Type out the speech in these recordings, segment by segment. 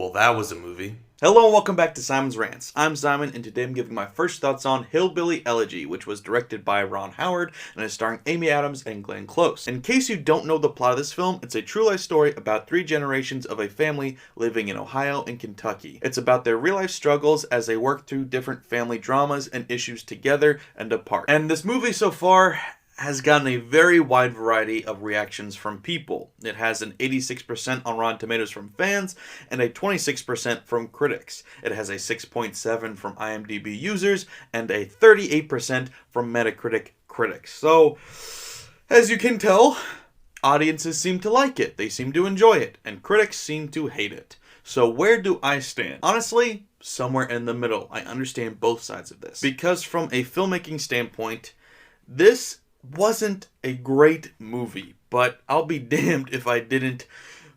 Well, that was a movie. Hello and welcome back to Simon's Rants. I'm Simon, and today I'm giving my first thoughts on Hillbilly Elegy, which was directed by Ron Howard and is starring Amy Adams and Glenn Close. In case you don't know the plot of this film, it's a true life story about 3 generations of a family living in Ohio and Kentucky. It's about their real life struggles as they work through different family dramas and issues together and apart. And this movie so far has gotten a very wide variety of reactions from people. It has an 86% on Rotten Tomatoes from fans and a 26% from critics. It has a 6.7 from IMDb users and a 38% from Metacritic critics. So, as you can tell, audiences seem to like it. They seem to enjoy it, and critics seem to hate it. So where do I stand? Honestly, somewhere in the middle. I understand both sides of this. Because from a filmmaking standpoint, this wasn't a great movie, but I'll be damned if I didn't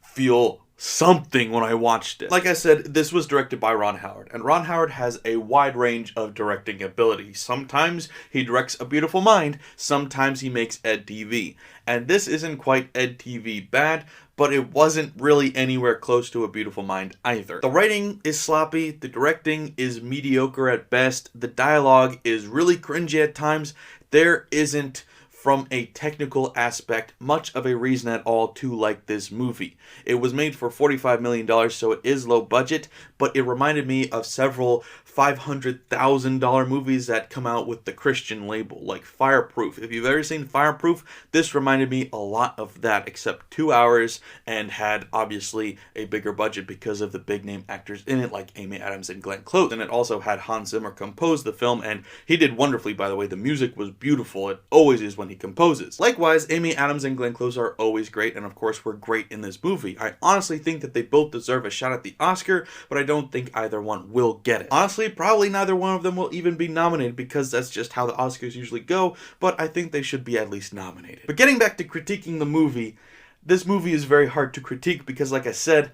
feel something when I watched it. Like I said, this was directed by Ron Howard, and Ron Howard has a wide range of directing ability. Sometimes he directs A Beautiful Mind, sometimes he makes Ed TV. And this isn't quite Ed TV bad, but it wasn't really anywhere close to A Beautiful Mind either. The writing is sloppy, the directing is mediocre at best, the dialogue is really cringy at times. There isn't, from a technical aspect, much of a reason at all to like this movie. It was made for $45 million, so it is low budget, but it reminded me of several $500,000 movies that come out with the Christian label, like Fireproof. If you've ever seen Fireproof, this reminded me a lot of that, except 2 hours and had obviously a bigger budget because of the big name actors in it, like Amy Adams and Glenn Close. And it also had Hans Zimmer compose the film, and he did wonderfully, by the way. The music was beautiful. It always is when he composes. Likewise, Amy Adams and Glenn Close are always great, and of course were great in this movie. I honestly think that they both deserve a shot at the Oscar, but I don't think either one will get it. Honestly, probably neither one of them will even be nominated, because that's just how the Oscars usually go, but I think they should be at least nominated. But getting back to critiquing the movie, this movie is very hard to critique because, like I said,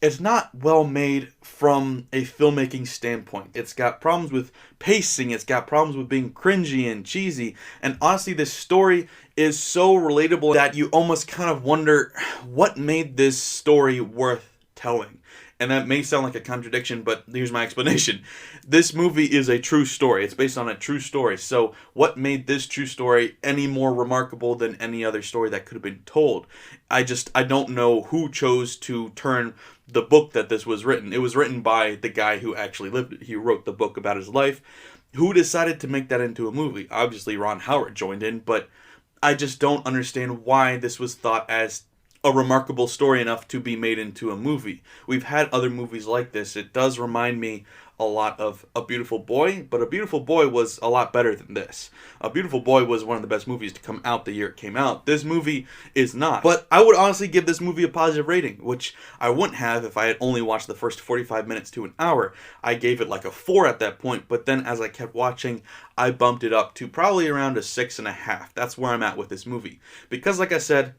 it's not well made from a filmmaking standpoint. It's got problems with pacing, it's got problems with being cringy and cheesy, and honestly this story is so relatable that you almost kind of wonder what made this story worth telling. And that may sound like a contradiction, but here's my explanation. This movie is a true story. It's based on a true story. So what made this true story any more remarkable than any other story that could have been told? I don't know who chose to turn the book that this was written. It was written by the guy who actually lived it. He wrote the book about his life. Who decided to make that into a movie? Obviously Ron Howard joined in, but I just don't understand why this was thought as a remarkable story enough to be made into a movie. We've had other movies like this. It does remind me a lot of A Beautiful Boy, but A Beautiful Boy was a lot better than this. A Beautiful Boy was one of the best movies to come out the year it came out. This movie is not. But I would honestly give this movie a positive rating, which I wouldn't have if I had only watched the first 45 minutes to an hour. I gave it like a 4 at that point, but then as I kept watching, I bumped it up to probably around a 6.5. That's where I'm at with this movie. Because like I said,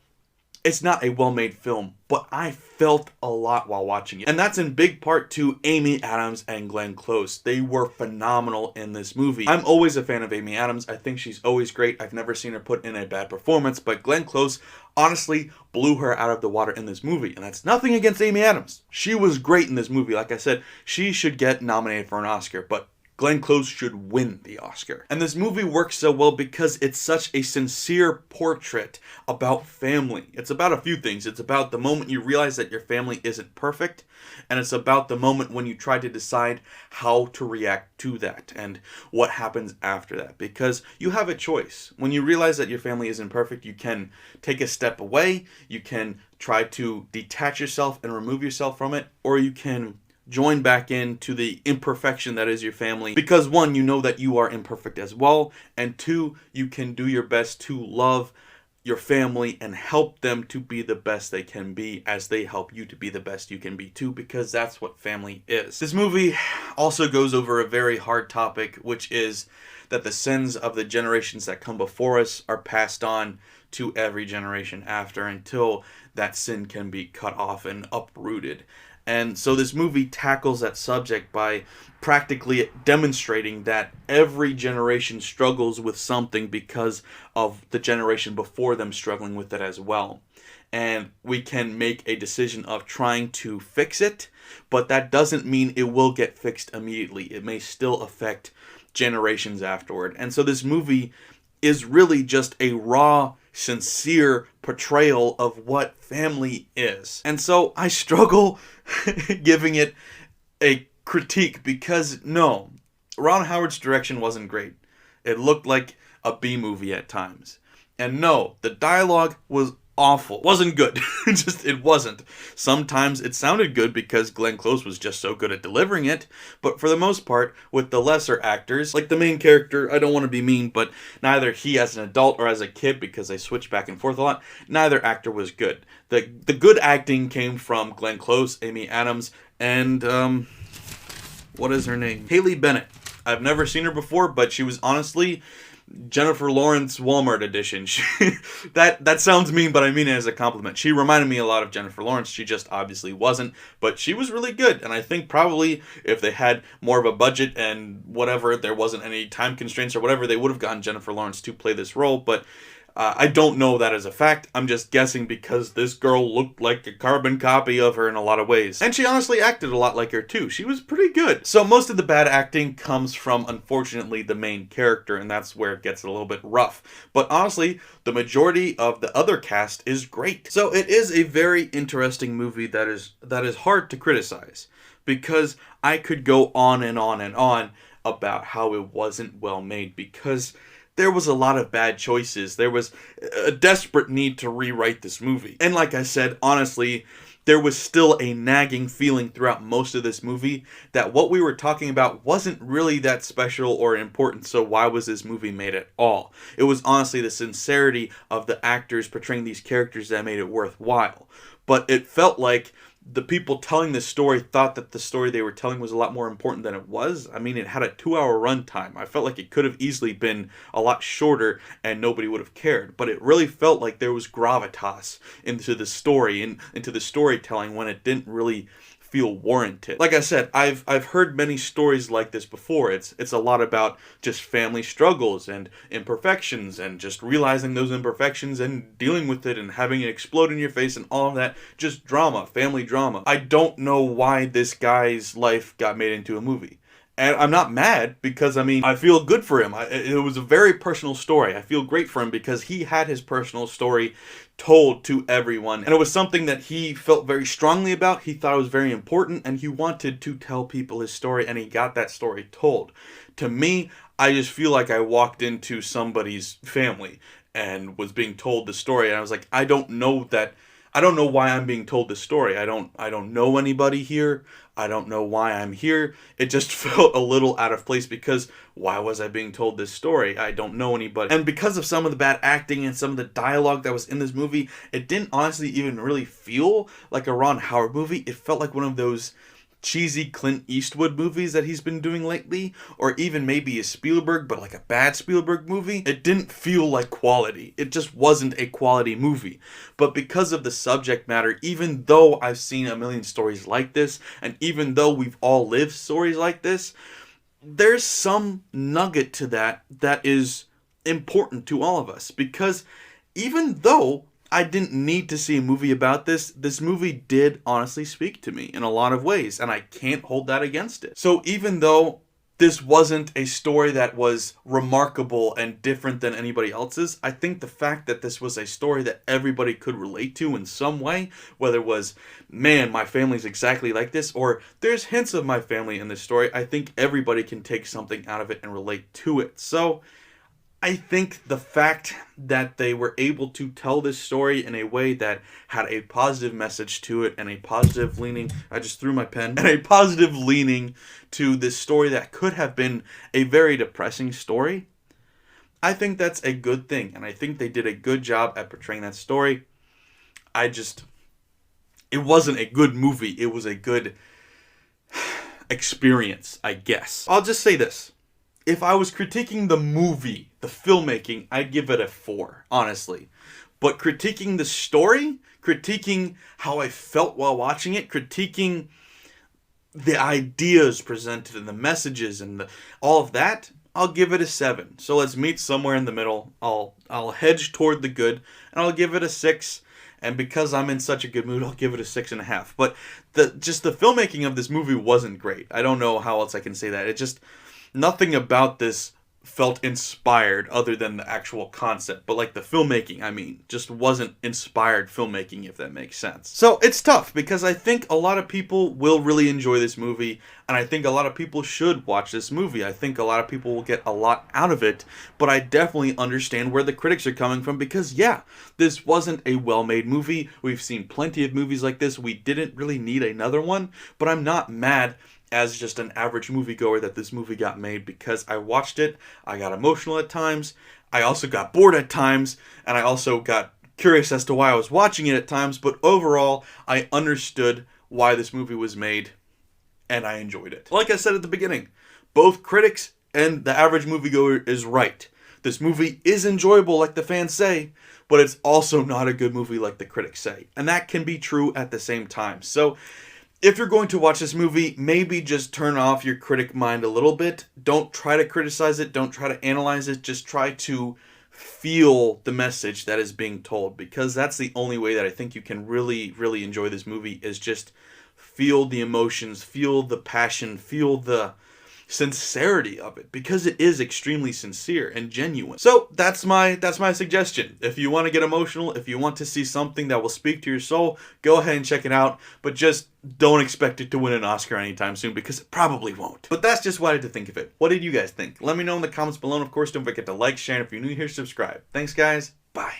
it's not a well-made film, but I felt a lot while watching it. And that's in big part to Amy Adams and Glenn Close. They were phenomenal in this movie. I'm always a fan of Amy Adams. I think she's always great. I've never seen her put in a bad performance, but Glenn Close honestly blew her out of the water in this movie. And that's nothing against Amy Adams. She was great in this movie. Like I said, she should get nominated for an Oscar, but Glenn Close should win the Oscar. And this movie works so well because it's such a sincere portrait about family. It's about a few things. It's about the moment you realize that your family isn't perfect, and it's about the moment when you try to decide how to react to that and what happens after that. Because you have a choice. When you realize that your family isn't perfect, you can take a step away, you can try to detach yourself and remove yourself from it, or you can join back into the imperfection that is your family, because 1, you know that you are imperfect as well, and 2, you can do your best to love your family and help them to be the best they can be as they help you to be the best you can be too, because that's what family is. This movie also goes over a very hard topic, which is that the sins of the generations that come before us are passed on to every generation after until that sin can be cut off and uprooted. And so this movie tackles that subject by practically demonstrating that every generation struggles with something because of the generation before them struggling with it as well. and we can make a decision of trying to fix it, but that doesn't mean it will get fixed immediately. It may still affect generations afterward. And so this movie is really just a raw, sincere portrayal of what family is. And so I struggle giving it a critique because, no, Ron Howard's direction wasn't great. It looked like a B movie at times. And no, the dialogue was awful. Wasn't good. It wasn't. Sometimes it sounded good because Glenn Close was just so good at delivering it, but for the most part, with the lesser actors, like the main character, I don't want to be mean, but neither he as an adult or as a kid, because they switch back and forth a lot, neither actor was good. The good acting came from Glenn Close, Amy Adams, and, what is her name? Haley Bennett. I've never seen her before, but she was honestly Jennifer Lawrence Walmart edition. That sounds mean, but I mean it as a compliment. She reminded me a lot of Jennifer Lawrence. She just obviously wasn't, but she was really good. And I think probably if they had more of a budget and whatever, there wasn't any time constraints or whatever, they would have gotten Jennifer Lawrence to play this role. But I don't know that as a fact. I'm just guessing because this girl looked like a carbon copy of her in a lot of ways. And she honestly acted a lot like her too. She was pretty good. So most of the bad acting comes from, unfortunately, the main character, and that's where it gets a little bit rough. But honestly, the majority of the other cast is great. So it is a very interesting movie that is hard to criticize, because I could go on and on and on about how it wasn't well made, because there was a lot of bad choices. There was a desperate need to rewrite this movie. And like I said, honestly, there was still a nagging feeling throughout most of this movie that what we were talking about wasn't really that special or important, so why was this movie made at all? It was honestly the sincerity of the actors portraying these characters that made it worthwhile. But it felt like the people telling this story thought that the story they were telling was a lot more important than it was. I mean, it had a 2-hour runtime. I felt like it could have easily been a lot shorter and nobody would have cared. But it really felt like there was gravitas into the story and into the storytelling when it didn't really feel warranted. Like I said, I've heard many stories like this before. It's a lot about just family struggles and imperfections and just realizing those imperfections and dealing with it and having it explode in your face and all of that. Just drama, family drama. I don't know why this guy's life got made into a movie. And I'm not mad because, I mean, I feel good for him. It was a very personal story. I feel great for him because he had his personal story told to everyone. And it was something that he felt very strongly about. He thought it was very important and he wanted to tell people his story and he got that story told. To me, I just feel like I walked into somebody's family and was being told the story. And I was like, I don't know why I'm being told this story. I don't know anybody here. I don't know why I'm here. It just felt a little out of place because why was I being told this story? I don't know anybody. And because of some of the bad acting and some of the dialogue that was in this movie, it didn't honestly even really feel like a Ron Howard movie. It felt like one of those cheesy Clint Eastwood movies that he's been doing lately, or even maybe a Spielberg, but like a bad Spielberg movie. It didn't feel like quality. It just wasn't a quality movie. But because of the subject matter, even though I've seen a million stories like this, and even though we've all lived stories like this, there's some nugget to that is important to all of us. Because even though I didn't need to see a movie about this movie did honestly speak to me in a lot of ways, and I can't hold that against it. So even though this wasn't a story that was remarkable and different than anybody else's, I think the fact that this was a story that everybody could relate to in some way, whether it was, man, my family's exactly like this, or there's hints of my family in this story, I think everybody can take something out of it and relate to it. So I think the fact that they were able to tell this story in a way that had a positive message to it and a positive leaning, I just threw my pen, and a positive leaning to this story that could have been a very depressing story, I think that's a good thing. And I think they did a good job at portraying that story. It wasn't a good movie. It was a good experience, I guess. I'll just say this. If I was critiquing the movie, the filmmaking, I'd give it a 4, honestly. But critiquing the story, critiquing how I felt while watching it, critiquing the ideas presented and the messages and all of that, I'll give it a 7. So let's meet somewhere in the middle. I'll hedge toward the good, and I'll give it a 6. And because I'm in such a good mood, I'll give it a 6.5. But the filmmaking of this movie wasn't great. I don't know how else I can say that. It just, nothing about this felt inspired other than the actual concept. But like the filmmaking, I mean, just wasn't inspired filmmaking, if that makes sense. So it's tough because I think a lot of people will really enjoy this movie, and I think a lot of people should watch this movie. I think a lot of people will get a lot out of it, but I definitely understand where the critics are coming from because, yeah, this wasn't a well-made movie. We've seen plenty of movies like this. We didn't really need another one, but I'm not mad as just an average moviegoer that this movie got made because I watched it, I got emotional at times, I also got bored at times, and I also got curious as to why I was watching it at times, but overall, I understood why this movie was made, and I enjoyed it. Like I said at the beginning, both critics and the average moviegoer is right. This movie is enjoyable like the fans say, but it's also not a good movie like the critics say, and that can be true at the same time. So, if you're going to watch this movie, maybe just turn off your critic mind a little bit. Don't try to criticize it. Don't try to analyze it. Just try to feel the message that is being told, because that's the only way that I think you can really, really enjoy this movie, is just feel the emotions, feel the passion, feel the sincerity of it, because it is extremely sincere and genuine. So that's my suggestion. If you want to get emotional, if you want to see something that will speak to your soul, go ahead and check it out, but just don't expect it to win an Oscar anytime soon, because it probably won't. But that's just what I had to think of it. What did you guys think? Let me know in the comments below, and of course don't forget to like, share, and if you're new here, subscribe. Thanks guys, bye.